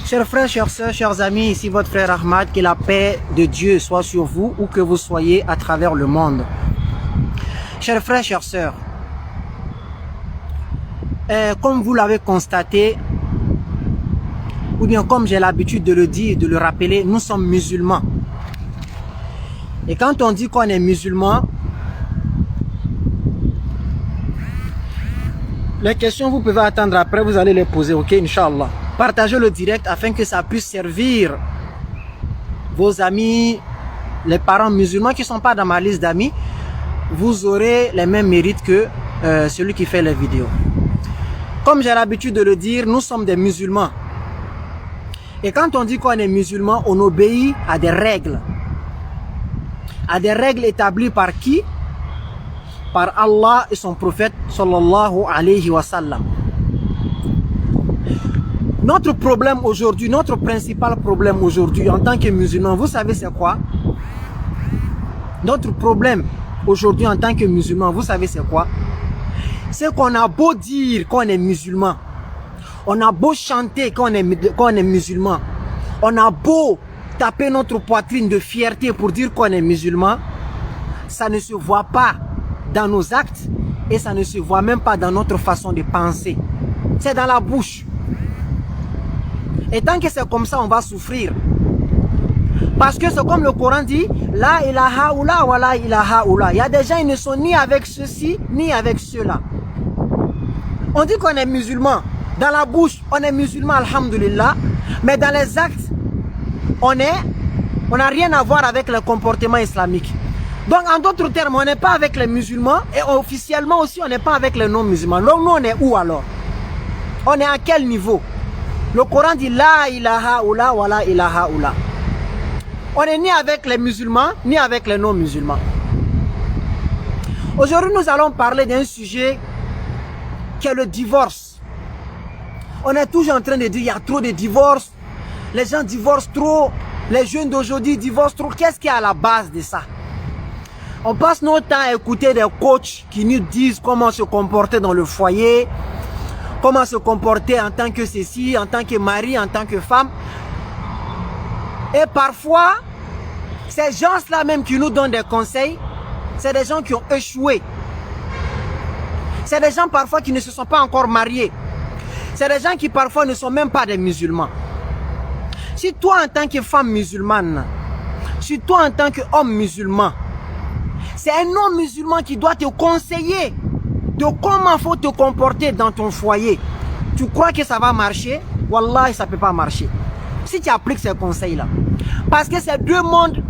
Chers frères, chères sœurs, chers amis, ici votre frère Ahmad, que la paix de Dieu soit sur vous où que vous soyez à travers le monde. Chers frères, chères sœurs, comme vous l'avez constaté, ou bien comme j'ai l'habitude de le dire et de le rappeler, nous sommes musulmans. Et quand on dit qu'on est musulman, les questions vous pouvez attendre après, vous allez les poser, ok, Inch'Allah. Partagez le direct afin que ça puisse servir vos amis, les parents musulmans qui ne sont pas dans ma liste d'amis. Vous aurez les mêmes mérites que celui qui fait les vidéos. Comme j'ai l'habitude de le dire, nous sommes des musulmans. Et quand on dit qu'on est musulman, on obéit à des règles. À des règles établies par qui? Par Allah et son prophète sallallahu alayhi wa sallam. Notre problème aujourd'hui, notre principal problème aujourd'hui en tant que musulmans, vous savez c'est quoi? Notre problème aujourd'hui en tant que musulmans, vous savez c'est quoi? C'est qu'on a beau dire qu'on est musulman, on a beau chanter qu'on est musulman, on a beau taper notre poitrine de fierté pour dire qu'on est musulman, ça ne se voit pas dans nos actes et ça ne se voit même pas dans notre façon de penser. C'est dans la bouche. Et tant que c'est comme ça, on va souffrir. Parce que c'est comme le Coran dit, la ilaha oula wa la ilaha oula. Il y a des gens, ils ne sont ni avec ceci, ni avec cela. On dit qu'on est musulman. Dans la bouche, on est musulman, alhamdulillah. Mais dans les actes, on n'a rien à voir avec le comportement islamique. Donc, en d'autres termes, on n'est pas avec les musulmans. Et officiellement aussi, on n'est pas avec les non-musulmans. Donc, nous, on est où alors? On est à quel niveau? Le Coran dit la ilaha oula wa la ilaha oula. On n'est ni avec les musulmans, ni avec les non-musulmans. Aujourd'hui, nous allons parler d'un sujet qui est le divorce. On est toujours en train de dire qu'il y a trop de divorces. Les gens divorcent trop. Les jeunes d'aujourd'hui divorcent trop. Qu'est-ce qui est à la base de ça? On passe notre temps à écouter des coachs qui nous disent comment se comporter dans le foyer, comment se comporter en tant que ceci, en tant que mari, en tant que femme. Et parfois, ces gens-là même qui nous donnent des conseils, c'est des gens qui ont échoué. C'est des gens parfois qui ne se sont pas encore mariés. C'est des gens qui parfois ne sont même pas des musulmans. Si toi en tant que femme musulmane, si toi en tant qu'homme musulman, c'est un homme musulman qui doit te conseiller de comment il faut te comporter dans ton foyer. Tu crois que ça va marcher? Wallah, ça ne peut pas marcher. Si tu appliques ces conseils-là. Parce que c'est deux mondes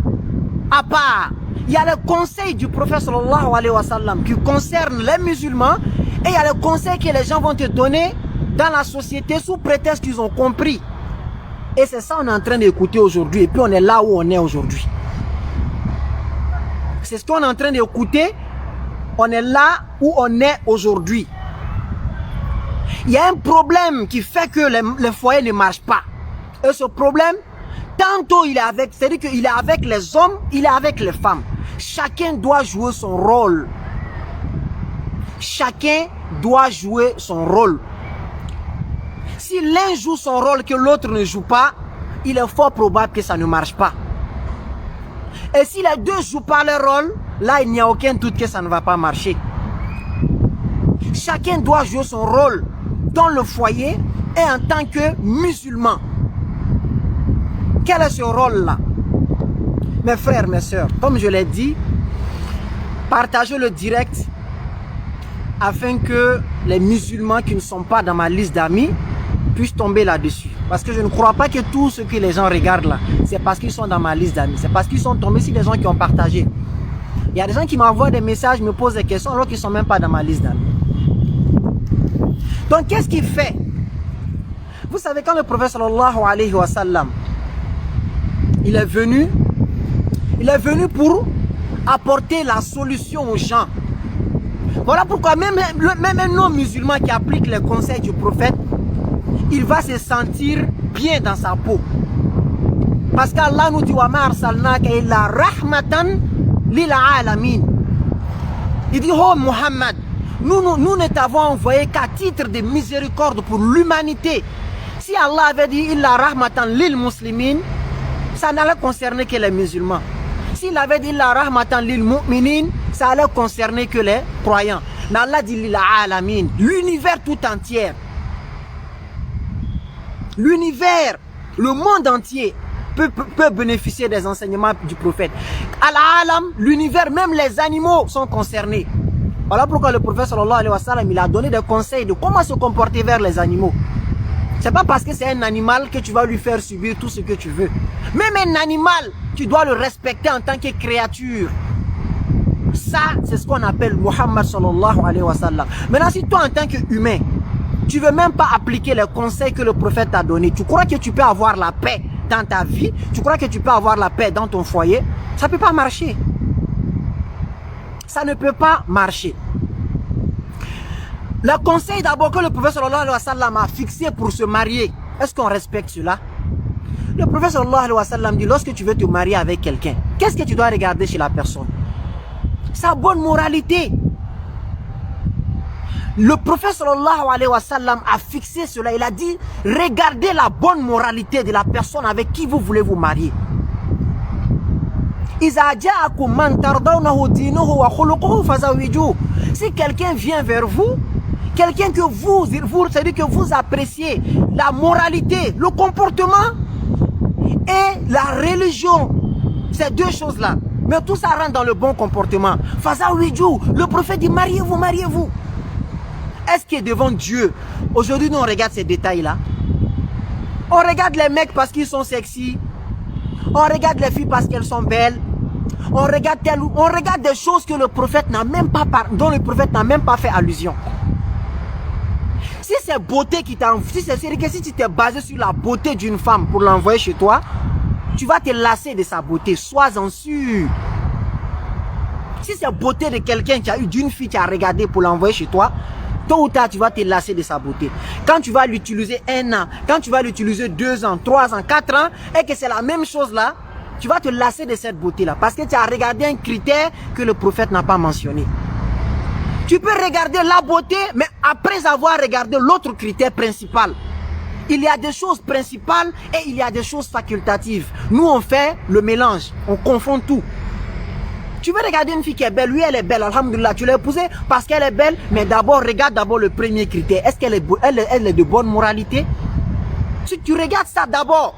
à part. Il y a le conseil du prophète sallallahu alayhi wa sallam qui concerne les musulmans et il y a le conseil que les gens vont te donner dans la société sous prétexte qu'ils ont compris. Et c'est ça qu'on est en train d'écouter aujourd'hui et puis on est là où on est aujourd'hui. C'est ce qu'on est en train d'écouter. On est là où on est aujourd'hui. Il y a un problème qui fait que les foyers ne marchent pas. Et ce problème, tantôt il est avec, c'est-à-dire qu'il est avec les hommes, il est avec les femmes. Chacun doit jouer son rôle. Chacun doit jouer son rôle. Si l'un joue son rôle que l'autre ne joue pas, il est fort probable que ça ne marche pas. Et si les deux ne jouent pas leur rôle, là il n'y a aucun doute que ça ne va pas marcher. Chacun doit jouer son rôle dans le foyer et en tant que musulman. Quel est ce rôle-là? Mes frères, mes sœurs, comme je l'ai dit, partagez le direct afin que les musulmans qui ne sont pas dans ma liste d'amis puissent tomber là-dessus. Parce que je ne crois pas que tout ce que les gens regardent là, c'est parce qu'ils sont dans ma liste d'amis. C'est parce qu'ils sont tombés sur des gens qui ont partagé. Il y a des gens qui m'envoient des messages, me posent des questions alors qu'ils ne sont même pas dans ma liste d'amis. Donc qu'est-ce qu'il fait? Vous savez, quand le prophète sallallahu alayhi wa sallam, il est venu pour apporter la solution aux gens. Voilà pourquoi même un non-musulman qui applique les conseils du prophète, il va se sentir bien dans sa peau. Parce qu'Allah nous dit wa ma arsalnaka illa rahmatan lil alamin. Il dit oh Muhammad, nous ne t'avons envoyé qu'à titre de miséricorde pour l'humanité. Si Allah avait dit illa rahmatan lil muslimin, ça n'allait concerner que les musulmans. S'il avait dit illa rahmatan lil mu'minin, ça allait concerner que les croyants. Mais Allah dit lil alamin, l'univers tout entier. L'univers, le monde entier peut bénéficier des enseignements du prophète. Al-alam, l'univers, même les animaux sont concernés. Voilà pourquoi le prophète sallallahu alayhi wa sallam, il a donné des conseils de comment se comporter vers les animaux. C'est pas parce que c'est un animal que tu vas lui faire subir tout ce que tu veux. Même un animal, tu dois le respecter en tant que créature. Ça, c'est ce qu'on appelle Muhammad sallallahu alayhi wa sallam. Maintenant, si toi en tant qu'humain, tu veux même pas appliquer les conseils que le prophète t'a donnés, tu crois que tu peux avoir la paix dans ta vie, tu crois que tu peux avoir la paix dans ton foyer, ça peut pas marcher. Ça ne peut pas marcher. Le conseil d'abord que le prophète sallallahu alayhi wa sallam a fixé pour se marier, est-ce qu'on respecte cela? Le prophète sallallahu alayhi wa sallam dit, lorsque tu veux te marier avec quelqu'un, qu'est-ce que tu dois regarder chez la personne? Sa bonne moralité. Le prophète sallallahu alayhi wa sallam a fixé cela. Il a dit, regardez la bonne moralité de la personne avec qui vous voulez vous marier. Si quelqu'un vient vers vous, quelqu'un que c'est-à-dire que vous appréciez, la moralité, le comportement et la religion, ces deux choses-là. Mais tout ça rentre dans le bon comportement. Le prophète dit, mariez-vous, mariez-vous. Est-ce que devant Dieu, aujourd'hui nous on regarde ces détails-là? On regarde les mecs parce qu'ils sont sexy. On regarde les filles parce qu'elles sont belles. On regarde des choses que le prophète n'a même pas dont le prophète n'a même pas fait allusion. Si c'est beauté qui t'a, si tu t'es basé sur la beauté d'une femme pour l'envoyer chez toi, tu vas te lasser de sa beauté, sois-en sûr. Si c'est beauté de quelqu'un qui a eu d'une fille qui a regardé pour l'envoyer chez toi, tôt ou tard tu vas te lasser de sa beauté. Quand tu vas l'utiliser 1 an, quand tu vas l'utiliser 2 ans, 3 ans, 4 ans, et que c'est la même chose là, tu vas te lasser de cette beauté là, parce que tu as regardé un critère que le prophète n'a pas mentionné. Tu peux regarder la beauté, mais après avoir regardé l'autre critère principal. Il y a des choses principales et il y a des choses facultatives. Nous, on fait le mélange. On confond tout. Tu veux regarder une fille qui est belle. Oui, elle est belle. Alhamdulillah. Tu l'as épousée parce qu'elle est belle. Mais d'abord, regarde d'abord le premier critère. Est-ce qu'elle est de bonne moralité? Si tu regardes ça d'abord.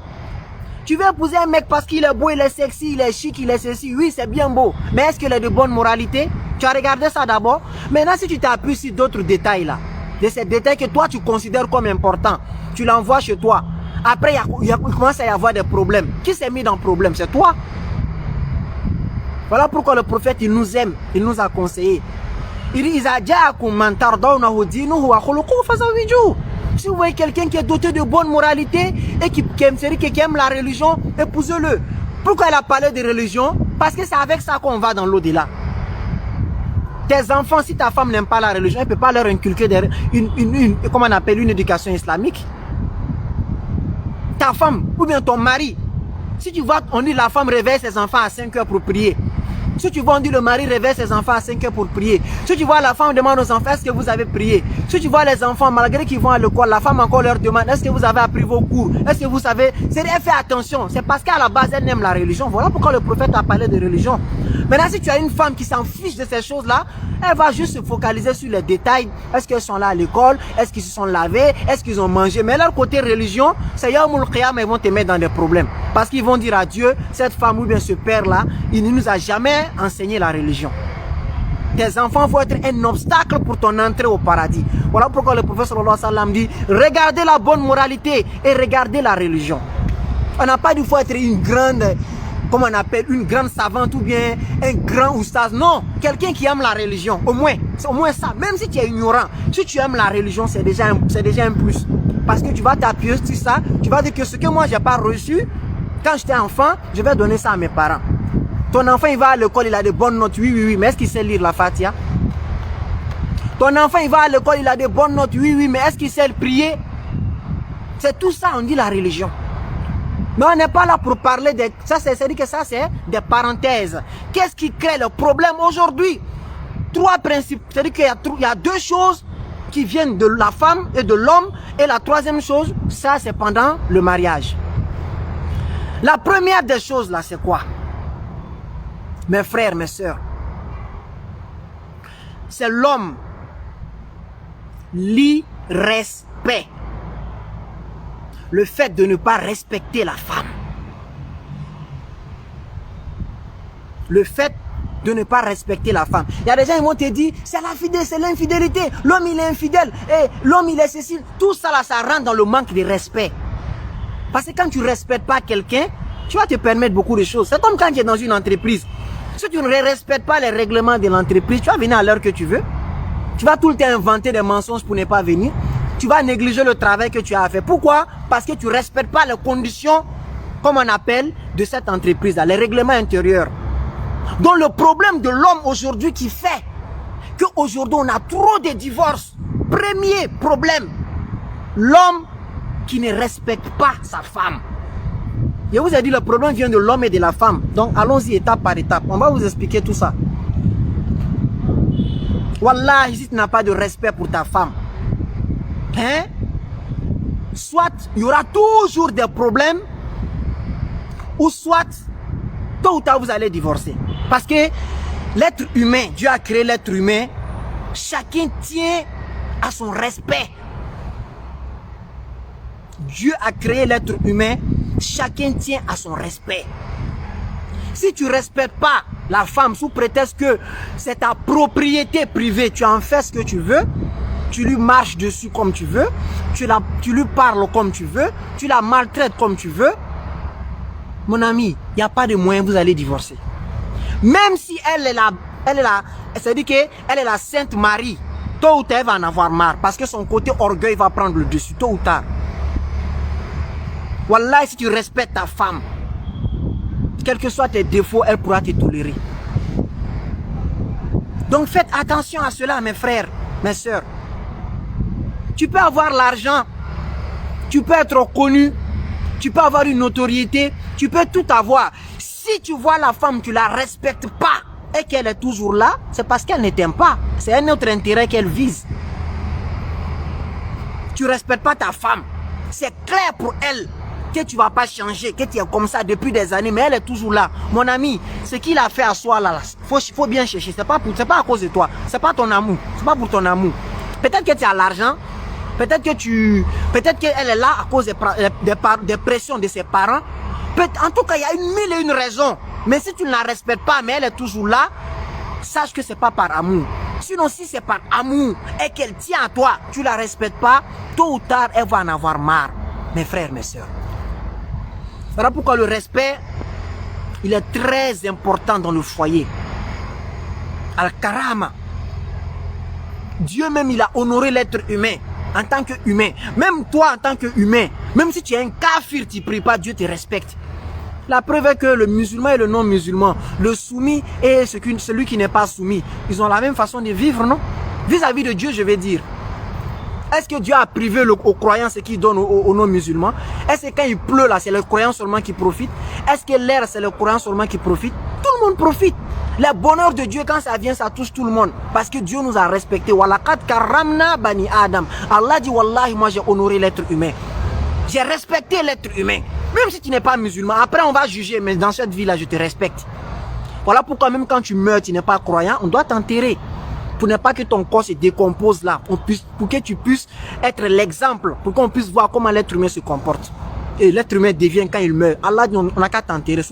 Tu veux épouser un mec parce qu'il est beau, il est sexy, il est chic, il est ceci. Oui, c'est bien beau. Mais est-ce qu'il est de bonne moralité? Tu as regardé ça d'abord. Maintenant, si tu t'appuies sur d'autres détails là, de ces détails que toi, tu considères comme importants, tu l'envoies chez toi. Après, il commence à y avoir des problèmes. Qui s'est mis dans le problème? C'est toi. Voilà pourquoi le prophète, il nous aime. Il nous a conseillé. Il dit, si vous voyez quelqu'un qui est doté de bonne moralité et qui aime la religion, épousez-le. Pourquoi il a parlé de religion? Parce que c'est avec ça qu'on va dans l'au-delà. Tes enfants, si ta femme n'aime pas la religion, elle ne peut pas leur inculquer comment on appelle, une éducation islamique. Ta femme ou bien ton mari, si tu vois, on dit la femme réveille ses enfants à 5 heures pour prier. Si tu vois, on dit le mari réveille ses enfants à 5 heures pour prier. Si tu vois, la femme demande aux enfants, est-ce que vous avez prié? Si tu vois les enfants, malgré qu'ils vont à l'école, la femme encore leur demande, est-ce que vous avez appris vos cours? Est-ce que vous savez? Elle fait attention. C'est parce qu'à la base, elle aime la religion. Voilà pourquoi le prophète a parlé de religion. Maintenant, si tu as une femme qui s'en fiche de ces choses-là, elle va juste se focaliser sur les détails. Est-ce qu'elles sont là à l'école? Est-ce qu'ils se sont lavés? Est-ce qu'ils ont mangé? Mais leur côté religion, c'est Yawmul Qiyamah, ils vont te mettre dans des problèmes. Parce qu'ils vont dire à Dieu, cette femme ou bien ce père-là, il ne nous a jamais enseigné la religion. Tes enfants vont être un obstacle pour ton entrée au paradis. Voilà pourquoi le prophète sallallahu alayhi wa sallam dit, regardez la bonne moralité et regardez la religion. On n'a pas dit qu'il faut être une grande, comment on appelle, une grande savante ou bien un grand oustaz. Non, quelqu'un qui aime la religion, au moins ça. Même si tu es ignorant, si tu aimes la religion, c'est déjà un plus. Parce que tu vas t'appuyer sur ça, tu vas dire que ce que moi j'ai pas reçu, quand j'étais enfant, je vais donner ça à mes parents. Ton enfant, il va à l'école, il a de bonnes notes, oui, mais est-ce qu'il sait lire la Fatiha? Ton enfant, il va à l'école, il a de bonnes notes, oui, mais est-ce qu'il sait prier? C'est tout ça, on dit la religion. Mais on n'est pas là pour parler de ça, c'est-à-dire que ça, c'est des parenthèses. Qu'est-ce qui crée le problème aujourd'hui? 3 principes, c'est-à-dire qu'il y a 2 choses qui viennent de la femme et de l'homme. Et la troisième chose, ça c'est pendant le mariage. La première des choses là, c'est quoi? Mes frères, mes sœurs, c'est l'homme. L'irrespect. Le fait de ne pas respecter la femme. Le fait de ne pas respecter la femme. Il y a des gens qui vont te dire, c'est l'infidélité. L'homme il est infidèle. Et l'homme il est ceci. Tout ça là, ça rentre dans le manque de respect. Parce que quand tu ne respectes pas quelqu'un, tu vas te permettre beaucoup de choses. C'est comme quand tu es dans une entreprise. Si tu ne respectes pas les règlements de l'entreprise, tu vas venir à l'heure que tu veux. Tu vas tout le temps inventer des mensonges pour ne pas venir. Tu vas négliger le travail que tu as fait. Pourquoi? Parce que tu ne respectes pas les conditions, comme on appelle, de cette entreprise-là, les règlements intérieurs. Donc le problème de l'homme aujourd'hui qui fait qu'aujourd'hui on a trop de divorces. Premier problème, l'homme qui ne respecte pas sa femme. Je vous ai dit, le problème vient de l'homme et de la femme. Donc allons-y étape par étape. On va vous expliquer tout ça. Wallah, si tu n'as pas de respect pour ta femme, hein, soit il y aura toujours des problèmes, ou soit tôt ou tard vous allez divorcer. Parce que l'être humain, Dieu a créé l'être humain, chacun tient à son respect. Dieu a créé l'être humain, chacun tient à son respect. Si tu ne respectes pas la femme sous prétexte que c'est ta propriété privée, tu en fais ce que tu veux, tu lui marches dessus comme tu veux, tu lui parles comme tu veux, tu la maltraites comme tu veux, mon ami, il n'y a pas de moyen, vous allez divorcer. Même si c'est-à-dire qu'elle est la Sainte Marie, tôt ou tard, elle va en avoir marre, parce que son côté orgueil va prendre le dessus, tôt ou tard. Wallah, si tu respectes ta femme, quels que soient tes défauts, elle pourra te tolérer. Donc faites attention à cela, mes frères, mes sœurs. Tu peux avoir l'argent, tu peux être connu, tu peux avoir une notoriété, tu peux tout avoir. Si tu vois la femme, tu la respectes pas et qu'elle est toujours là, c'est parce qu'elle ne t'aime pas. C'est un autre intérêt qu'elle vise. Tu ne respectes pas ta femme. C'est clair pour elle que tu ne vas pas changer, que tu es comme ça depuis des années, mais elle est toujours là. Mon ami, ce qu'il a fait à soi là, faut bien chercher. C'est pas à cause de toi. C'est pas ton amour. C'est pas pour ton amour. Peut-être que tu as l'argent. Peut-être qu'elle est là à cause des pressions de ses parents. En tout cas, il y a mille et une raisons. Mais si tu ne la respectes pas, mais elle est toujours là, sache que c'est pas par amour. Sinon, si c'est par amour et qu'elle tient à toi, tu la respectes pas, tôt ou tard, elle va en avoir marre. Mes frères, mes sœurs. Voilà pourquoi le respect, il est très important dans le foyer. Al-Karama. Dieu même, il a honoré l'être humain en tant qu'humain. Même toi, en tant qu'humain, même si tu es un kafir, tu ne pries pas, Dieu te respecte. La preuve est que le musulman et le non-musulman, le soumis et celui qui n'est pas soumis, ils ont la même façon de vivre, non? Vis-à-vis de Dieu, je vais dire. Est-ce que Dieu a privé aux croyants ce qu'il donne aux non-musulmans? Est-ce que quand il pleut là, c'est les croyants seulement qui profitent? Est-ce que l'air, c'est les croyants seulement qui profitent? Tout le monde profite. Le bonheur de Dieu, quand ça vient, ça touche tout le monde. Parce que Dieu nous a respectés. Walaqad karramna bani Adam. Allah dit, wallahi, moi j'ai honoré l'être humain. J'ai respecté l'être humain. Même si tu n'es pas musulman. Après, on va juger, mais dans cette vie-là, je te respecte. Voilà pourquoi même quand tu meurs, tu n'es pas croyant, on doit t'enterrer. Pour ne pas que ton corps se décompose là. Pour que tu puisses être l'exemple. Pour qu'on puisse voir comment l'être humain se comporte. Et l'être humain devient quand il meurt. Allah dit, on n'a qu'à t'enterrer.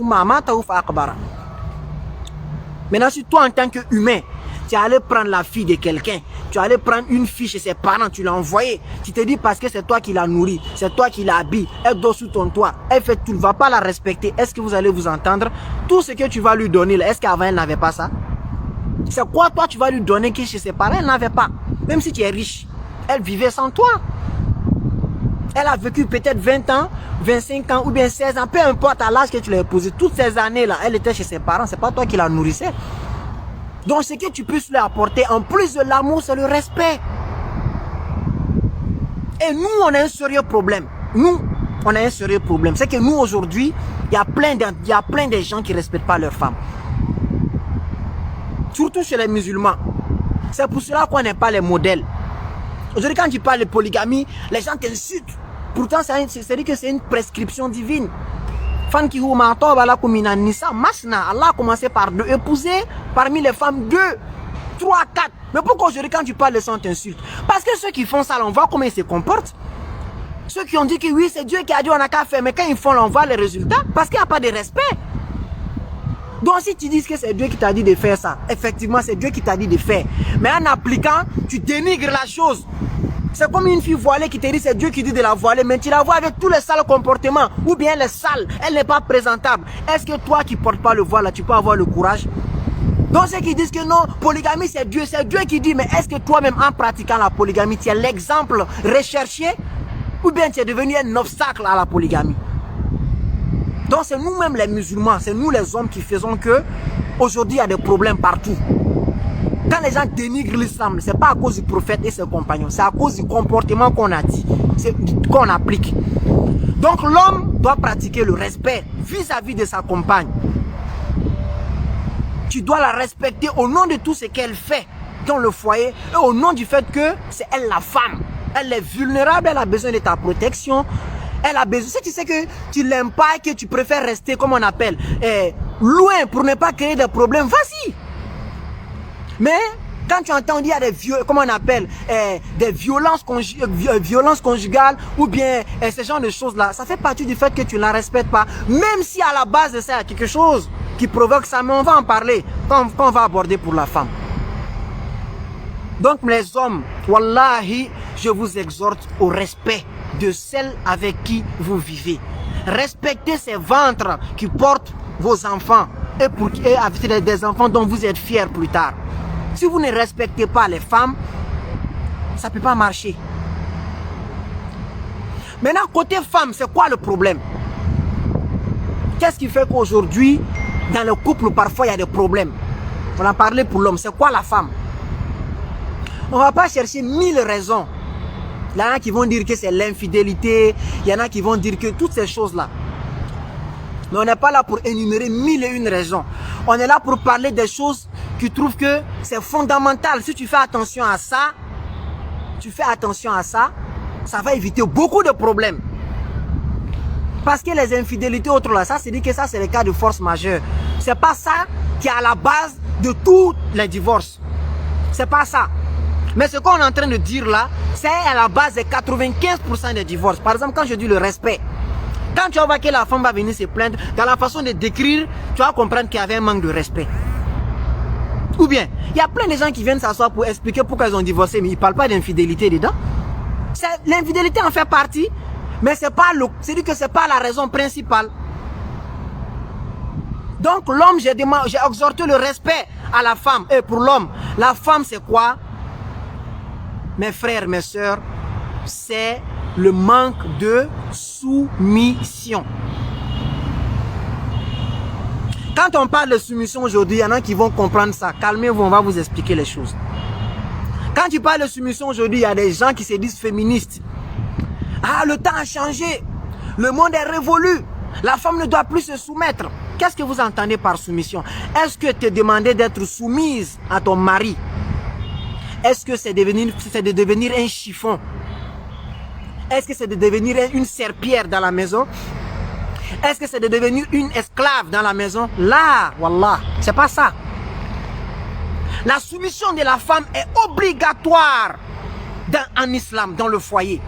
Maintenant, si toi, en tant qu'humain, tu es allé prendre la fille de quelqu'un, tu es allé prendre une fille chez ses parents, tu l'as envoyée, tu te dis parce que c'est toi qui la nourris, c'est toi qui la habilles, elle dort sous ton toit, elle fait tout, ne va pas la respecter, est-ce que vous allez vous entendre? Tout ce que tu vas lui donner, est-ce qu'avant elle n'avait pas ça? C'est quoi toi tu vas lui donner que chez ses parents, elle n'avait pas? Même si tu es riche, elle vivait sans toi. Elle a vécu peut-être 20 ans, 25 ans ou bien 16 ans, peu importe à l'âge que tu l'as épousé. Toutes ces années-là, elle était chez ses parents, c'est pas toi qui la nourrissais. Donc ce que tu puisses lui apporter, en plus de l'amour, c'est le respect. Et nous, on a un sérieux problème. Nous, on a un sérieux problème. C'est que nous, aujourd'hui, il y a plein de gens qui ne respectent pas leurs femmes. Surtout chez les musulmans. C'est pour cela qu'on n'est pas les modèles. Aujourd'hui, quand tu parles de polygamie, les gens t'insultent. Pourtant, c'est-à-dire que c'est une prescription divine. Allah a commencé par deux, épouser parmi les femmes 2, 3, 4. Mais pourquoi aujourd'hui quand tu parles de ça on t'insulte? Parce que ceux qui font ça, on voit comment ils se comportent. Ceux qui ont dit que oui, c'est Dieu qui a dit on n'a qu'à faire, mais quand ils font, on voit les résultats. Parce qu'il n'y a pas de respect. Donc si tu dis que c'est Dieu qui t'a dit de faire ça, effectivement c'est Dieu qui t'a dit de faire. Mais en appliquant, tu dénigres la chose. C'est comme une fille voilée qui te dit c'est Dieu qui dit de la voiler, mais tu la vois avec tous les sales comportements, ou bien elle est sale, elle n'est pas présentable. Est-ce que toi qui ne portes pas le voile, là, tu peux avoir le courage? Donc ceux qui disent que non, polygamie c'est Dieu qui dit, mais est-ce que toi-même en pratiquant la polygamie, tu es l'exemple recherché, ou bien tu es devenu un obstacle à la polygamie? Donc c'est nous-mêmes les musulmans, c'est nous les hommes qui faisons que aujourd'hui il y a des problèmes partout. Quand les gens dénigrent l'islam, ce n'est pas à cause du prophète et ses compagnons, c'est à cause du comportement qu'on a dit, qu'on applique. Donc l'homme doit pratiquer le respect vis-à-vis de sa compagne. Tu dois la respecter au nom de tout ce qu'elle fait dans le foyer et au nom du fait que c'est elle la femme. Elle est vulnérable, elle a besoin de ta protection. Elle a besoin, si tu sais que tu l'aimes pas et que tu préfères rester, comme on appelle, loin pour ne pas créer des problèmes, vas-y. Mais quand tu entends dire comment on appelle, des violences conjugales ou bien ce genre de choses-là, ça fait partie du fait que tu ne la respectes pas. Même si à la base de ça, il y a quelque chose qui provoque ça, mais on va en parler quand on va aborder pour la femme. Donc les hommes, wallahi, je vous exhorte au respect de celle avec qui vous vivez. Respectez ces ventres qui portent vos enfants et avec des enfants dont vous êtes fiers plus tard. Si vous ne respectez pas les femmes, ça ne peut pas marcher. Maintenant, côté femme, c'est quoi le problème? Qu'est-ce qui fait qu'aujourd'hui, dans le couple, parfois, il y a des problèmes? On a parlé pour l'homme, c'est quoi la femme? On ne va pas chercher 1000 raisons. Il y en a qui vont dire que c'est l'infidélité, il y en a qui vont dire que toutes ces choses-là. Mais on n'est pas là pour énumérer 1001 raisons. On est là pour parler des choses qui trouvent que c'est fondamental. Si tu fais attention à ça, ça va éviter beaucoup de problèmes. Parce que les infidélités autres là, ça c'est dit que ça c'est le cas de force majeure. C'est pas ça qui est à la base de tous les divorces. C'est pas ça. Mais ce qu'on est en train de dire là, c'est à la base de 95% des divorces. Par exemple, quand je dis le respect, quand tu vas voir que la femme va venir se plaindre, dans la façon de décrire, tu vas comprendre qu'il y avait un manque de respect. Ou bien, il y a plein de gens qui viennent s'asseoir pour expliquer pourquoi ils ont divorcé, mais ils ne parlent pas d'infidélité dedans. L'infidélité en fait partie, mais c'est-à-dire que ce n'est pas la raison principale. Donc l'homme, j'ai exhorté le respect à la femme. Et pour l'homme, la femme c'est quoi? Mes frères, mes sœurs, c'est le manque de soumission. Quand on parle de soumission aujourd'hui, il y en a qui vont comprendre ça. Calmez-vous, on va vous expliquer les choses. Quand tu parles de soumission aujourd'hui, il y a des gens qui se disent féministes. Ah, le temps a changé. Le monde est révolu. La femme ne doit plus se soumettre. Qu'est-ce que vous entendez par soumission? Est-ce que tu es demandé d'être soumise à ton mari? Est-ce que c'est de devenir un chiffon? Est-ce que c'est de devenir une serpillère dans la maison? Est-ce que c'est de devenir une esclave dans la maison? Là, wallah, c'est pas ça. La soumission de la femme est obligatoire en islam, dans le foyer.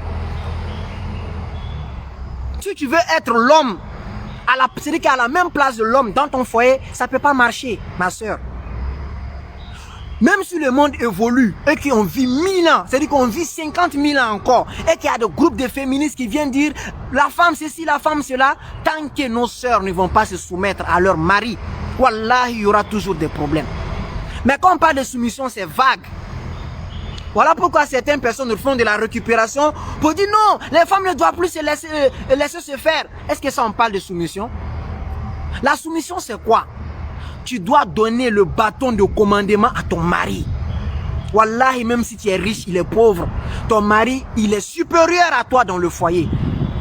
Si tu veux être l'homme, c'est-à-dire qu'à la même place de l'homme dans ton foyer, ça ne peut pas marcher, ma soeur. Même si le monde évolue et qu'on vit 1000 ans, c'est-à-dire qu'on vit 50 000 ans encore, et qu'il y a des groupes de féministes qui viennent dire la femme ceci, la femme cela, tant que nos sœurs ne vont pas se soumettre à leur mari, wallah, il y aura toujours des problèmes. Mais quand on parle de soumission, c'est vague. Voilà pourquoi certaines personnes font de la récupération pour dire non, les femmes ne doivent plus se laisser se faire. Est-ce que ça on parle de soumission? La soumission c'est quoi? Tu dois donner le bâton de commandement à ton mari. Wallahi, même si tu es riche, il est pauvre. Ton mari, il est supérieur à toi dans le foyer.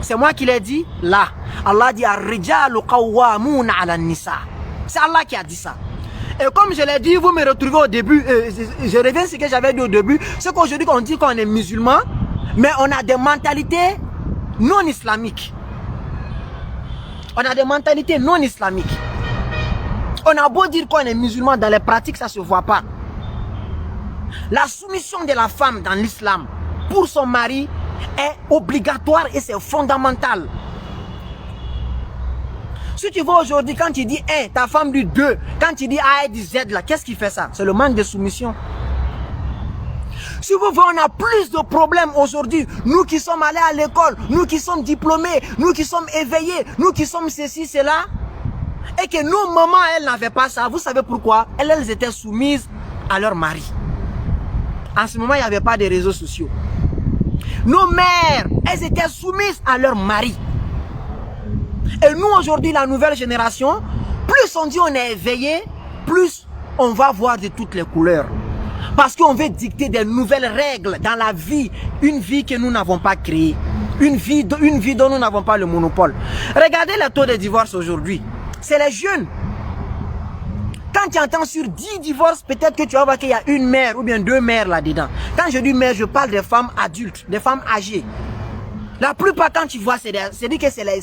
C'est moi qui l'ai dit? Là. Allah dit « Ar-rijalu qawwamuna ala nisa ». C'est Allah qui a dit ça. Et comme je l'ai dit, vous me retrouvez au début, je reviens à ce que j'avais dit au début, c'est qu'aujourd'hui on dit qu'on est musulman, mais on a des mentalités non islamiques. On a des mentalités non islamiques. On a beau dire qu'on est musulman, dans les pratiques ça ne se voit pas. La soumission de la femme dans l'islam pour son mari est obligatoire et c'est fondamental. Si tu vois aujourd'hui, quand tu dis 1, ta femme dit 2, quand tu dis A, elle dit Z, là, qu'est-ce qui fait ça? C'est le manque de soumission. Si vous voyez, on a plus de problèmes aujourd'hui. Nous qui sommes allés à l'école, nous qui sommes diplômés, nous qui sommes éveillés, nous qui sommes ceci, cela. Et que nos mamans, elles n'avaient pas ça. Vous savez pourquoi? Elles étaient soumises à leur mari. En ce moment, il n'y avait pas de réseaux sociaux. Nos mères, elles étaient soumises à leur mari. Et nous, aujourd'hui, la nouvelle génération, plus on dit on est éveillé, plus on va voir de toutes les couleurs. Parce qu'on veut dicter des nouvelles règles dans la vie. Une vie que nous n'avons pas créée. Une vie dont nous n'avons pas le monopole. Regardez le taux de divorce aujourd'hui. C'est les jeunes. Quand tu entends sur 10 divorces, peut-être que tu vas voir qu'il y a une mère ou bien 2 mères là-dedans. Quand je dis mère, je parle des femmes adultes, des femmes âgées. La plupart, quand tu vois, c'est dit que c'est les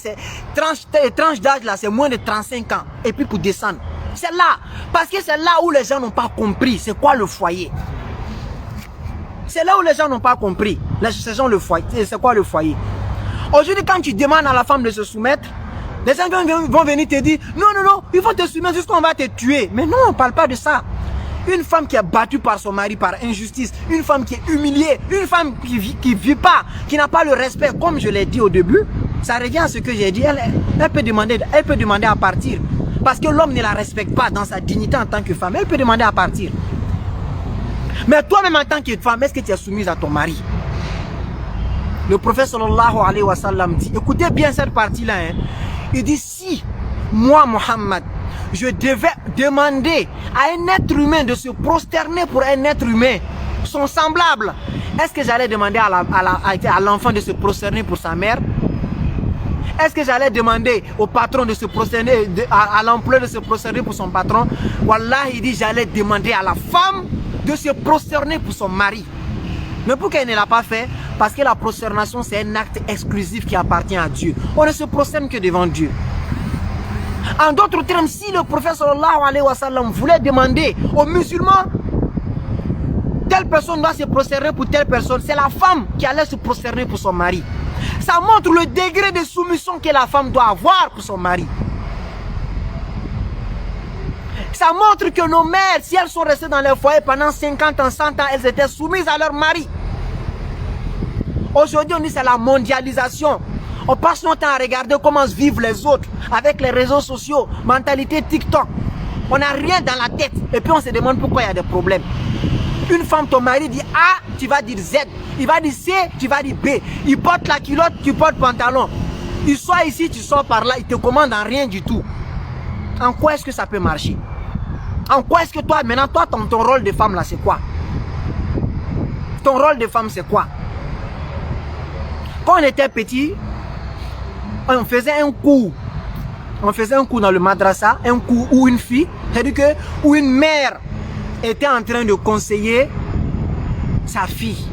tranches d'âge là, c'est moins de 35 ans. Et puis pour descendre. C'est là. Parce que c'est là où les gens n'ont pas compris. C'est quoi le foyer? C'est là où les gens n'ont pas compris. C'est quoi le foyer? Aujourd'hui, quand tu demandes à la femme de se soumettre, les gens vont venir te dire, non, non, non, il faut te soumettre jusqu'on va te tuer. Mais non, on ne parle pas de ça. Une femme qui est battue par son mari par injustice, une femme qui est humiliée, une femme qui vit pas, qui n'a pas le respect, comme je l'ai dit au début, ça revient à ce que j'ai dit, elle peut demander à partir. Parce que l'homme ne la respecte pas dans sa dignité en tant que femme, elle peut demander à partir. Mais toi-même en tant que femme, est-ce que tu es soumise à ton mari? Le prophète sallallahu alayhi wa sallam dit, écoutez bien cette partie-là, hein, il dit, si moi, Mohammed, je devais demander à un être humain de se prosterner pour un être humain, son semblable, est-ce que j'allais demander à l'enfant de se prosterner pour sa mère? Est-ce que j'allais demander au patron de se prosterner, à l'employé de se prosterner pour son patron? Wallah, il dit, j'allais demander à la femme de se prosterner pour son mari. Mais pourquoi elle ne l'a pas fait? Parce que la prosternation, c'est un acte exclusif qui appartient à Dieu. On ne se prosterne que devant Dieu. En d'autres termes, si le prophète sallallahu alayhi wa sallam voulait demander aux musulmans, telle personne doit se prosterner pour telle personne, c'est la femme qui allait se prosterner pour son mari. Ça montre le degré de soumission que la femme doit avoir pour son mari. Ça montre que nos mères, si elles sont restées dans leur foyer pendant 50 ans, 100 ans, elles étaient soumises à leur mari. Aujourd'hui, on dit c'est la mondialisation. On passe notre temps à regarder comment vivent les autres avec les réseaux sociaux, mentalité TikTok. On n'a rien dans la tête et puis on se demande pourquoi il y a des problèmes. Une femme, ton mari dit A, tu vas dire Z. Il va dire C, tu vas dire B. Il porte la culotte, tu portes pantalon. Il sort ici, tu sors par là, il te commande en rien du tout. En quoi est-ce que ça peut marcher? En quoi est-ce que toi, maintenant, toi, ton rôle de femme là, c'est quoi? Ton rôle de femme, c'est quoi? Quand on était petit, on faisait un cours. On faisait un cours dans le madrasa, un cours où une fille, c'est-à-dire que où une mère était en train de conseiller sa fille.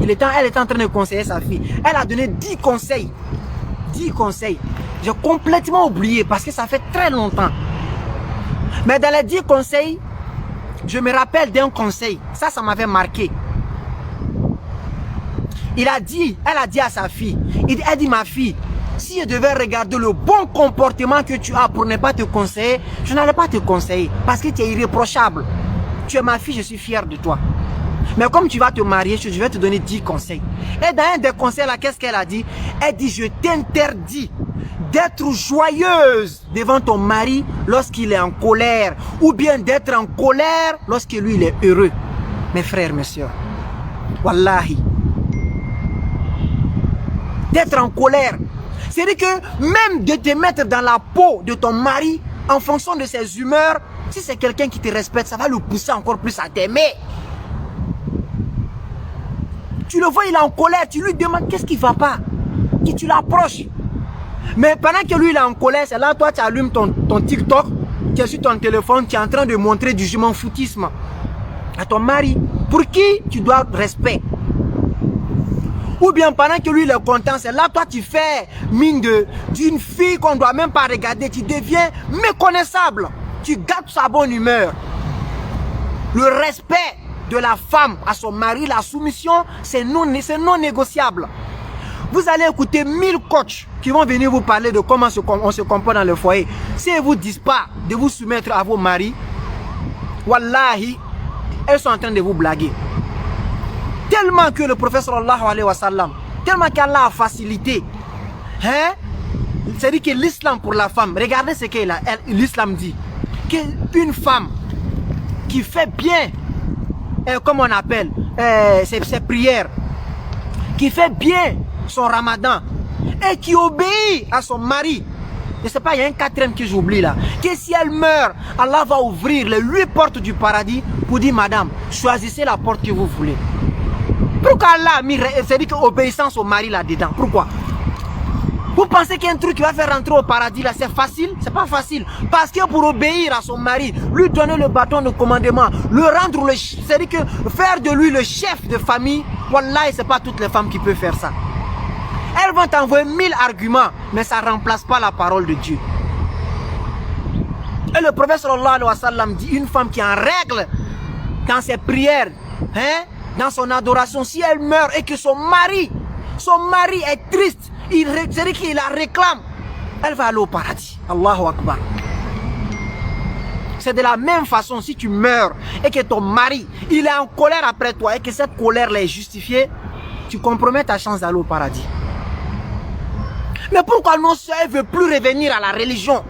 Elle était en train de conseiller sa fille. Elle a donné 10 conseils. 10 conseils. J'ai complètement oublié parce que ça fait très longtemps. Mais dans les 10 conseils, je me rappelle d'un conseil. Ça m'avait marqué. Elle a dit à sa fille, elle dit, ma fille, si je devais regarder le bon comportement que tu as pour ne pas te conseiller, je n'allais pas te conseiller parce que tu es irréprochable. Tu es ma fille, je suis fier de toi. Mais comme tu vas te marier, je vais te donner 10 conseils. Et dans un des conseils là, qu'est-ce qu'elle a dit? Elle dit, je t'interdis d'être joyeuse devant ton mari lorsqu'il est en colère, ou bien d'être en colère lorsque lui il est heureux. Mes frères, mes soeurs, wallahi, d'être en colère, c'est-à-dire que même de te mettre dans la peau de ton mari en fonction de ses humeurs, si c'est quelqu'un qui te respecte, ça va le pousser encore plus à t'aimer. Tu le vois, il est en colère, tu lui demandes qu'est-ce qui ne va pas, tu l'approches. Mais pendant que lui il est en colère, c'est là toi tu allumes ton TikTok, tu es sur ton téléphone, tu es en train de montrer du jument foutisme à ton mari, pour qui tu dois respect. Ou bien pendant que lui il est content, c'est là toi tu fais mine d'une fille qu'on ne doit même pas regarder, tu deviens méconnaissable, tu gâtes sa bonne humeur. Le respect de la femme à son mari, la soumission, c'est non négociable. Vous allez écouter 1000 coachs qui vont venir vous parler de comment on se comporte dans le foyer. Si elles ne vous disent pas de vous soumettre à vos maris, wallahi, elles sont en train de vous blaguer. Tellement que le prophète sallallahu alayhi wa sallam, tellement qu'Allah a facilité, hein? C'est-à-dire que l'islam pour la femme, regardez ce que l'islam dit, qu'une femme qui fait bien, comme on appelle, ses prières, qui fait bien son ramadan, et qui obéit à son mari, je ne sais pas, il y a un quatrième que j'oublie là, que si elle meurt, Allah va ouvrir les 8 portes du paradis pour dire, madame, choisissez la porte que vous voulez. Pourquoi Allah a mis, c'est-à-dire obéissance au mari là-dedans? Pourquoi? Vous pensez qu'il y a un truc qui va faire rentrer au paradis là, c'est facile? C'est pas facile. Parce que pour obéir à son mari, lui donner le bâton de commandement, le rendre, c'est-à-dire que faire de lui le chef de famille, wallahi, c'est pas toutes les femmes qui peuvent faire ça. Elles vont t'envoyer 1000 arguments, mais ça ne remplace pas la parole de Dieu. Et le prophète sallallahu alayhi wa sallam dit, une femme qui est en règle dans ses prières, hein, dans son adoration, si elle meurt et que son mari est triste, c'est-à-dire qu'il la réclame, elle va aller au paradis. Allahu Akbar. C'est de la même façon, si tu meurs et que ton mari, il est en colère après toi et que cette colère est justifiée, tu compromets ta chance d'aller au paradis. Mais pourquoi nos soeurs ne veulent plus revenir à la religion?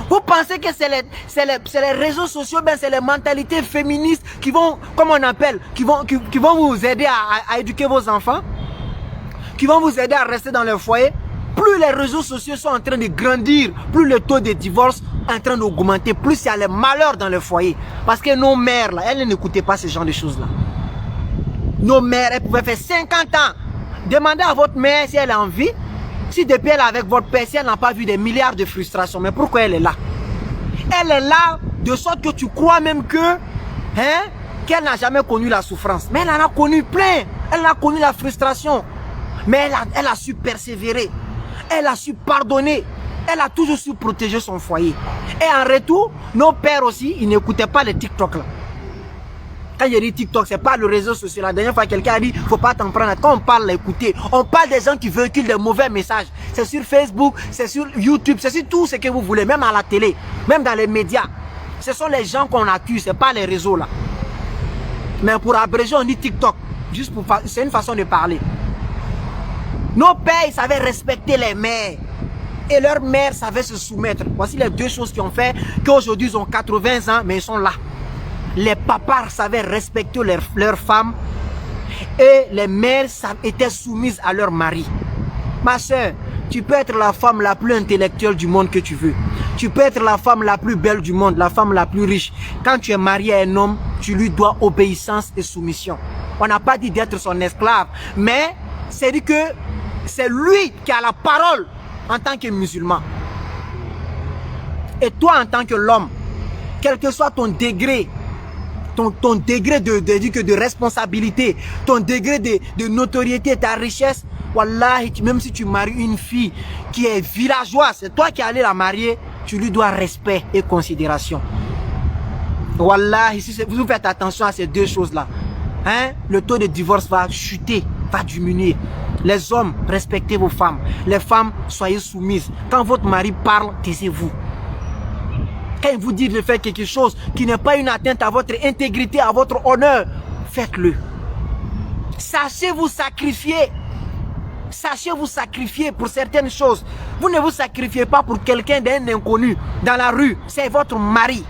Vous pensez que c'est les réseaux sociaux, ben c'est les mentalités féministes qui vont, comme on appelle, qui vont vous aider à éduquer vos enfants, qui vont vous aider à rester dans le foyer? Plus les réseaux sociaux sont en train de grandir, plus le taux de divorce est en train d'augmenter, plus il y a les malheurs dans le foyer. Parce que nos mères, là, elles n'écoutaient pas ce genre de choses-là. Nos mères, elles pouvaient faire 50 ans. Demandez à votre mère si elle est en vie. Si depuis elle est avec votre père, si elle n'a pas vu des milliards de frustrations, mais pourquoi elle est là? Elle est là de sorte que tu crois même que, hein, qu'elle n'a jamais connu la souffrance. Mais elle en a connu plein. Elle a connu la frustration. Mais elle a su persévérer. Elle a su pardonner. Elle a toujours su protéger son foyer. Et en retour, nos pères aussi, ils n'écoutaient pas les TikTok là. Quand il y a dit TikTok, c'est pas le réseau social. La dernière fois, quelqu'un a dit, faut pas t'en prendre. Quand on parle, écoutez, on parle des gens qui véhiculent des mauvais messages. C'est sur Facebook, c'est sur YouTube, c'est sur tout ce que vous voulez, même à la télé, même dans les médias. Ce sont les gens qu'on accuse, c'est pas les réseaux là. Mais pour abréger, on dit TikTok. Juste pour, c'est une façon de parler. Nos pères, ils savaient respecter les mères. Et leurs mères savaient se soumettre. Voici les deux choses qui ont fait qu'aujourd'hui, ils ont 80 ans, mais ils sont là. Les papas savaient respecter leurs femmes et les mères étaient soumises à leur mari. Ma soeur, tu peux être la femme la plus intellectuelle du monde que tu veux. Tu peux être la femme la plus belle du monde, la femme la plus riche. Quand tu es marié à un homme, tu lui dois obéissance et soumission. On n'a pas dit d'être son esclave, mais c'est dit que c'est lui qui a la parole en tant que musulman. Et toi en tant que l'homme, quel que soit ton degré, ton degré de responsabilité, ton degré de notoriété, ta richesse, wallahi, même si tu maries une fille qui est villageoise, c'est toi qui allais la marier, tu lui dois respect et considération. Wallahi, si vous faites attention à ces deux choses-là, hein, le taux de divorce va chuter, va diminuer. Les hommes, respectez vos femmes. Les femmes, soyez soumises. Quand votre mari parle, taisez-vous. Quand il vous dit de faire quelque chose qui n'est pas une atteinte à votre intégrité, à votre honneur, faites-le. Sachez vous sacrifier. Sachez vous sacrifier pour certaines choses. Vous ne vous sacrifiez pas pour quelqu'un d'un inconnu dans la rue. C'est votre mari.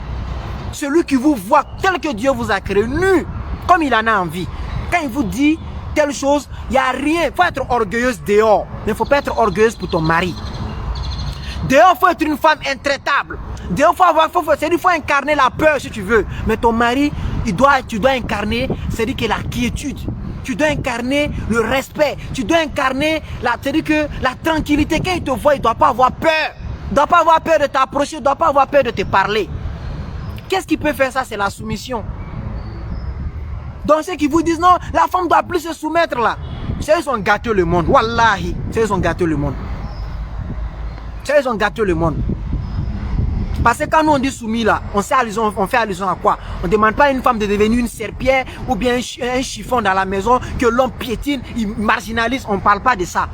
Celui qui vous voit tel que Dieu vous a créé, nu, comme il en a envie. Quand il vous dit telle chose, il n'y a rien. Il faut être orgueilleuse dehors. Mais il ne faut pas être orgueilleuse pour ton mari. Dehors, il faut être une femme intraitable. Dehors, il faut incarner la peur si tu veux. Mais ton mari, tu dois incarner, c'est-à-dire que la quiétude. Tu dois incarner le respect. Tu dois incarner c'est-à-dire que la tranquillité. Quand il te voit, il ne doit pas avoir peur. Il ne doit pas avoir peur de t'approcher. Il ne doit pas avoir peur de te parler. Qu'est-ce qui peut faire ça? C'est la soumission. Donc ceux qui vous disent non, la femme doit plus se soumettre là. Ils ont gâté le monde. Wallahi, ils ont gâté le monde. Ils ont gâté le monde. Parce que quand nous on dit soumis là, on fait allusion à quoi? On ne demande pas à une femme de devenir une serpillère ou bien un chiffon dans la maison que l'homme piétine, il marginalise. On ne parle pas de ça.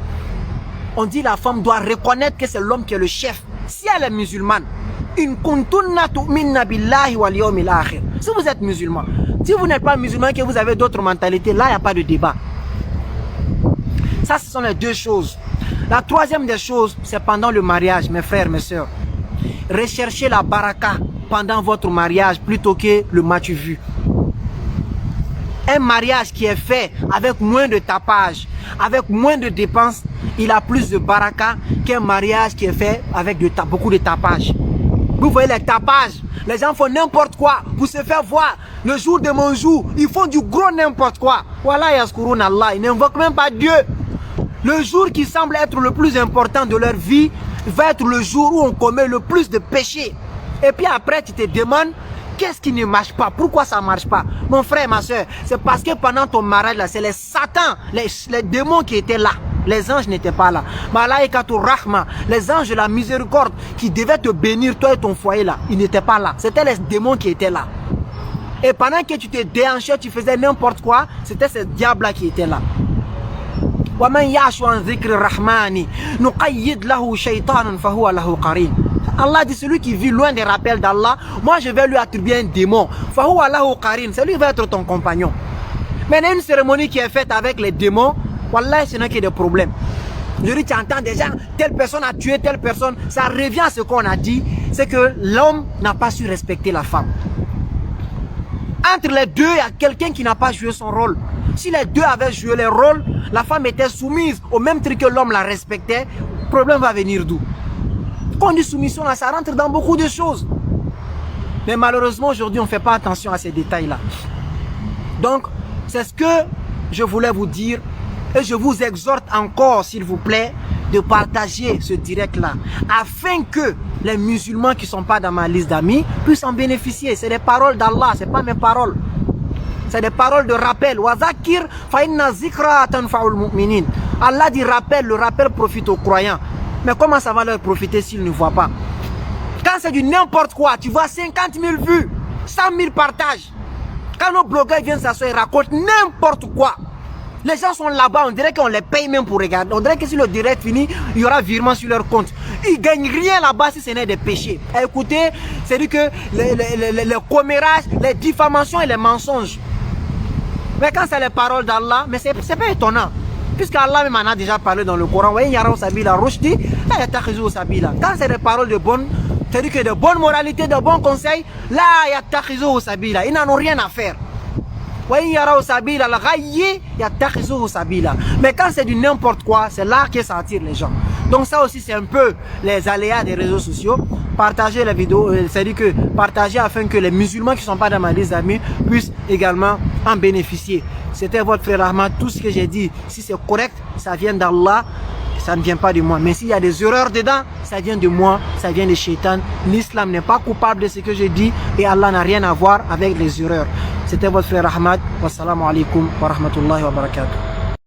On dit la femme doit reconnaître que c'est l'homme qui est le chef. Si elle est musulmane, si vous êtes musulman, si vous n'êtes pas musulman, que vous avez d'autres mentalités, là il n'y a pas de débat. Ça, ce sont les deux choses. La troisième des choses, c'est pendant le mariage, mes frères, mes soeurs. Recherchez la baraka pendant votre mariage plutôt que le match vu. Un mariage qui est fait avec moins de tapage, avec moins de dépenses, il a plus de baraka qu'un mariage qui est fait avec beaucoup de tapage. Vous voyez les tapages, les gens font n'importe quoi pour se faire voir. Le jour de mon jour, ils font du gros n'importe quoi. Voilà, yazkurun Allah, ils n'invoquent même pas Dieu. Le jour qui semble être le plus important de leur vie va être le jour où on commet le plus de péchés. Et puis après, tu te demandes, qu'est-ce qui ne marche pas? Pourquoi ça ne marche pas? Mon frère, ma soeur, c'est parce que pendant ton mariage, c'est les satans, les démons qui étaient là. Les anges n'étaient pas là. Malaïkatul Rahma, les anges de la miséricorde qui devaient te bénir, toi et ton foyer là, ils n'étaient pas là. C'était les démons qui étaient là. Et pendant que tu te déhanchais, tu faisais n'importe quoi, c'était ces diables-là qui étaient là. Allah dit, celui qui vit loin des rappels d'Allah, moi je vais lui attribuer un démon. C'est lui qui va être ton compagnon. Maintenant, une cérémonie qui est faite avec les démons, wallah, ce n'est que des problèmes. Je dis, tu entends des gens, telle personne a tué telle personne, ça revient à ce qu'on a dit, c'est que l'homme n'a pas su respecter la femme. Entre les deux, il y a quelqu'un qui n'a pas joué son rôle. Si les deux avaient joué leur rôle, la femme était soumise au même truc que l'homme la respectait, le problème va venir d'où? Quand on dit soumission, là, ça rentre dans beaucoup de choses. Mais malheureusement, aujourd'hui, on ne fait pas attention à ces détails-là. Donc, c'est ce que je voulais vous dire. Et je vous exhorte encore, s'il vous plaît, de partager ce direct-là, afin que les musulmans qui ne sont pas dans ma liste d'amis puissent en bénéficier. C'est des paroles d'Allah, ce n'est pas mes paroles. C'est des paroles de rappel. Allah dit rappel, le rappel profite aux croyants. Mais comment ça va leur profiter s'ils ne voient pas? Quand c'est du n'importe quoi, tu vois 50 000 vues, 100 000 partages. Quand nos blogueurs viennent s'asseoir, ils racontent n'importe quoi. Les gens sont là-bas, on dirait qu'on les paye même pour regarder. On dirait que si le direct finit, il y aura virement sur leur compte. Ils ne gagnent rien là-bas si ce n'est des péchés. Et écoutez, c'est dit que les commérages, les diffamations et les mensonges. Mais quand c'est les paroles d'Allah, mais c'est pas étonnant. Puisque Allah même en a déjà parlé dans le Coran. Quand c'est des paroles de bonne, c'est-à-dire que de bonne moralité, de bons conseils, là, ils n'en ont rien à faire. Mais quand c'est du n'importe quoi, c'est là que ça attire les gens. Donc ça aussi c'est un peu les aléas des réseaux sociaux. Partagez la vidéo, c'est-à-dire que partagez afin que les musulmans qui ne sont pas dans ma liste d'amis puissent également en bénéficier. C'était votre frère Ahmad. Tout ce que j'ai dit, si c'est correct, ça vient d'Allah, ça ne vient pas de moi. Mais s'il y a des erreurs dedans, ça vient de moi, ça vient de Shaitan. L'islam n'est pas coupable de ce que je dis et Allah n'a rien à voir avec les erreurs. C'était votre frère Ahmad. Wassalamu alaikum wa rahmatullahi wa barakatuh.